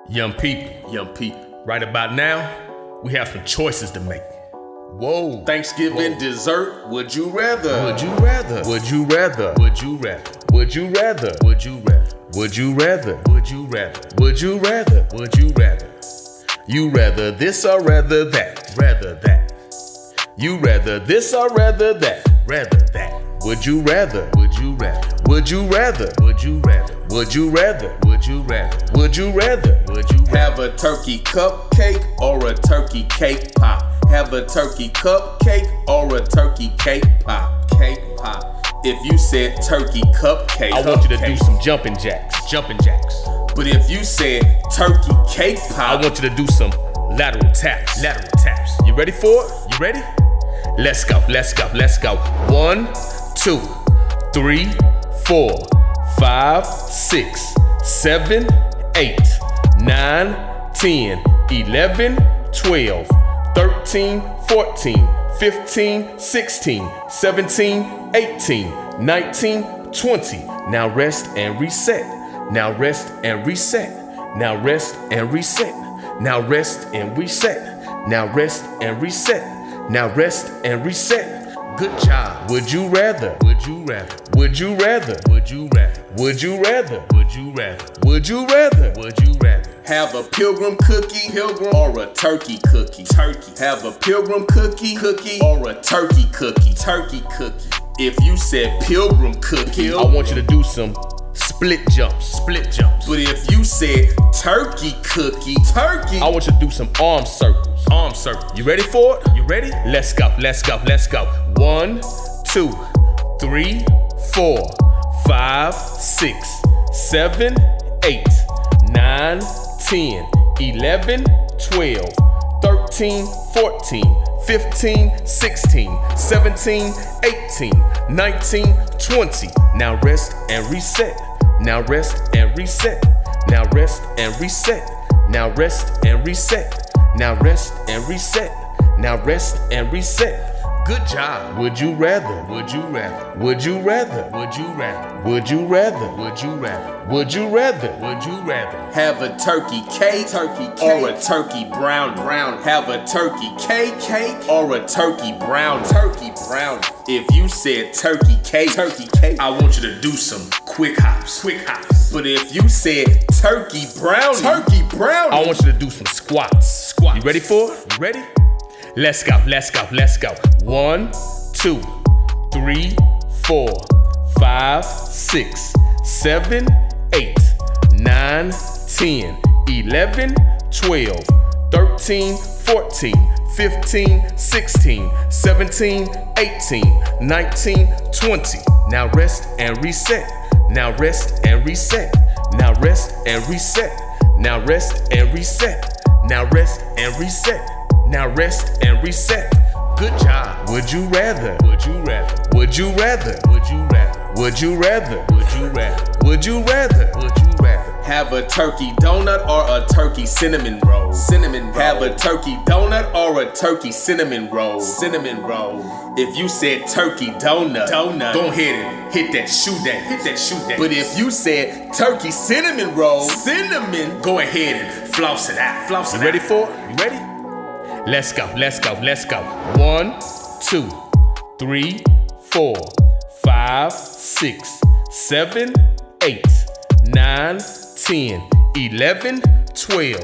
Young people, right about now, we have some choices to make. Whoa. Thanksgiving dessert, would you rather? Would you rather? Would you rather? Would you rather? Would you rather? Would you rather? Would you rather? Would you rather? Would you rather? Would you rather? You rather this or rather that? Rather that. You rather this or rather that? Rather that. Would you rather? Would you rather? Would you rather? Would you rather? Would you rather? Would you rather? Would you rather? Would you have a turkey cupcake or a turkey cake pop? Have a turkey cupcake or a turkey cake pop? Cake pop. If you said turkey cupcake, I want you to do some jumping jacks. Jumping jacks. But if you said turkey cake pop, I want you to do some lateral taps. Lateral taps. You ready for it? You ready? Let's go. Let's go. Let's go. 1, 2, 3, 4, 5, 6, 7, 8, 9, 10, 11, 12, 13, 14, 15, 16, 17, 18, 19, 20. Now rest and reset. Now rest and reset. Now rest and reset. Now rest and reset. Now rest and reset. Now rest and reset. Good job. Would you rather? Would you rather? Would you rather? Would you rather? Would you rather? Would you rather? Would you rather? Would you rather? Have a pilgrim cookie, or a turkey cookie, turkey. Have a pilgrim cookie, or a turkey cookie, turkey cookie. If you said pilgrim cookie, I want you to do some split jumps, split jumps. But if you said turkey cookie, turkey, I want you to do some arm circles, arm circles. You ready for it? You ready? Let's go, let's go, let's go. 1, 2, 3, 4, 5, 6, 7, 8, 9, 10, 11, 12, 13, 14, 15, 16, 17, 18, 19, 20. Now rest and reset. Now rest and reset. Now rest and reset. Now rest and reset. Now rest and reset. Now rest and reset. Good job. Would you rather? Would you rather? Would you rather? Would you rather? Would you rather? Would you rather? Would you rather? Would you rather? Have a turkey cake, or a turkey brown. Have a turkey cake, or a turkey brown. If you said turkey cake, I want you to do some quick hops. But if you said turkey brown, I want you to do some squats. You ready for it? You ready? Let's go, let's go, let's go. 1, 2, 3, 4, 5, 6, 7, 8, 9, 10, 11, 12, 13, 14, 15, 16, 17, 18, 19, 20. Now rest and reset. Now rest and reset. Now rest and reset. Now rest and reset. Now rest and reset. Now rest and reset. Good job. Would you rather? Would you rather? Would you rather? Would you rather? Would you rather? Would you rather? Would you rather? Would you rather? Have a turkey donut or a turkey cinnamon roll. Have a turkey donut or a turkey cinnamon roll. If you said turkey donut, go ahead and hit that shoe that. But if you said turkey cinnamon roll, go ahead and floss it out. You ready for it? You ready? Let's go, let's go, let's go. 1, 2, 3, 4, 5, 6, 7, 8, 9, 10, 11, 12,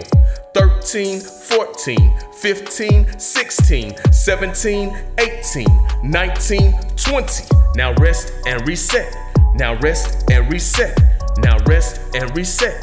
13, 14, 15, 16, 17, 18, 19, 20. Now rest and reset. Now rest and reset. Now rest and reset.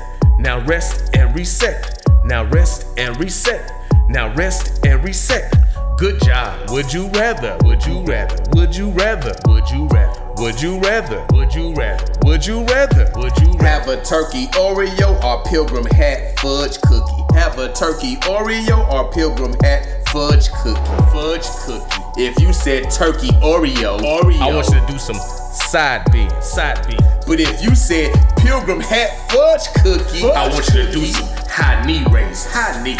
Now rest and reset. Now rest and reset. Now rest and reset. Good job. Would you rather? Would you rather? Would you rather? Would you rather? Would you rather? Would you rather? Would you rather? Would you rather? Have a turkey Oreo or pilgrim hat fudge cookie. Have a turkey Oreo or pilgrim hat fudge cookie. If you said turkey Oreo, I want you to do some side beans. But if you said pilgrim hat fudge cookie, I want you to do some high knee raise.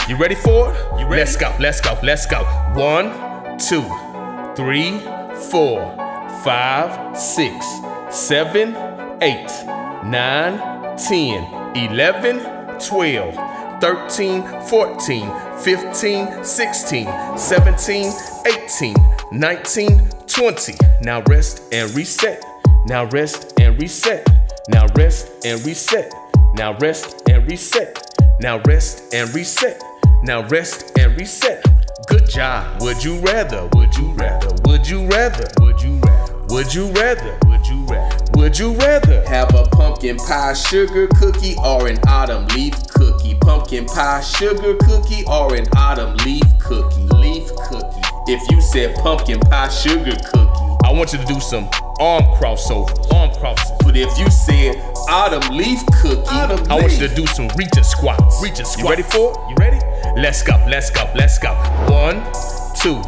You ready for it? You ready? Let's go, let's go, let's go. 1, 2, 3, 4, 5, 6, 7, 8, 9, 10, 11, 12, 13, 14, 15, 16, 17, 18, 19, 20. Now rest and reset. Now rest and reset. Now rest and reset. Now rest and reset. Now rest and reset. Now rest and reset. Good job. Would you rather? Would you rather? Would you rather? Would you rather? Would you rather? Would you rather? Would you rather have a pumpkin pie sugar cookie or an autumn leaf cookie? Pumpkin pie sugar cookie or an autumn leaf cookie? Leaf cookie. If you said pumpkin pie sugar cookie, I want you to do some arm crossovers. Arm crosses. But if you said autumn leaf cookie, I want you to do some reaching squats. Reaching squats. You ready for it? You ready? Let's go. Let's go. Let's go. 1, 2,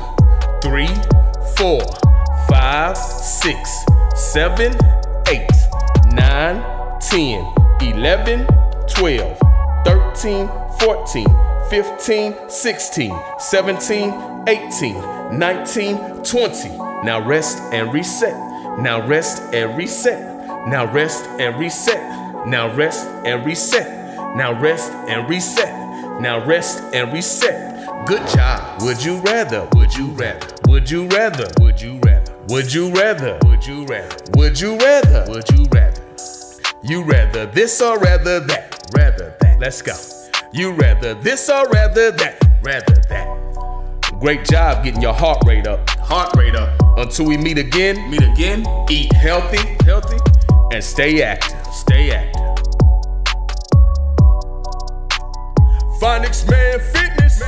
3, 4, 5, 6, 7, 8, 9, 10, 11, 12, 13, 14, 15, 16, 17, 18, 19, 20. Now rest and reset. Now rest and reset. Now rest and reset. Now rest and reset. Now rest and reset. Now rest and reset. Good job. Would you rather? Would you rather? Would you rather? Would you rather? Would you rather? Would you rather? Would you rather? Would you rather? You rather this or rather that? Rather that. Let's go. You rather this or rather that? Rather that. Great job getting your heart rate up. Heart rate up. Until we meet again. Meet again. Eat healthy. Healthy. And stay active. Stay active. PhonicsMan Fitness.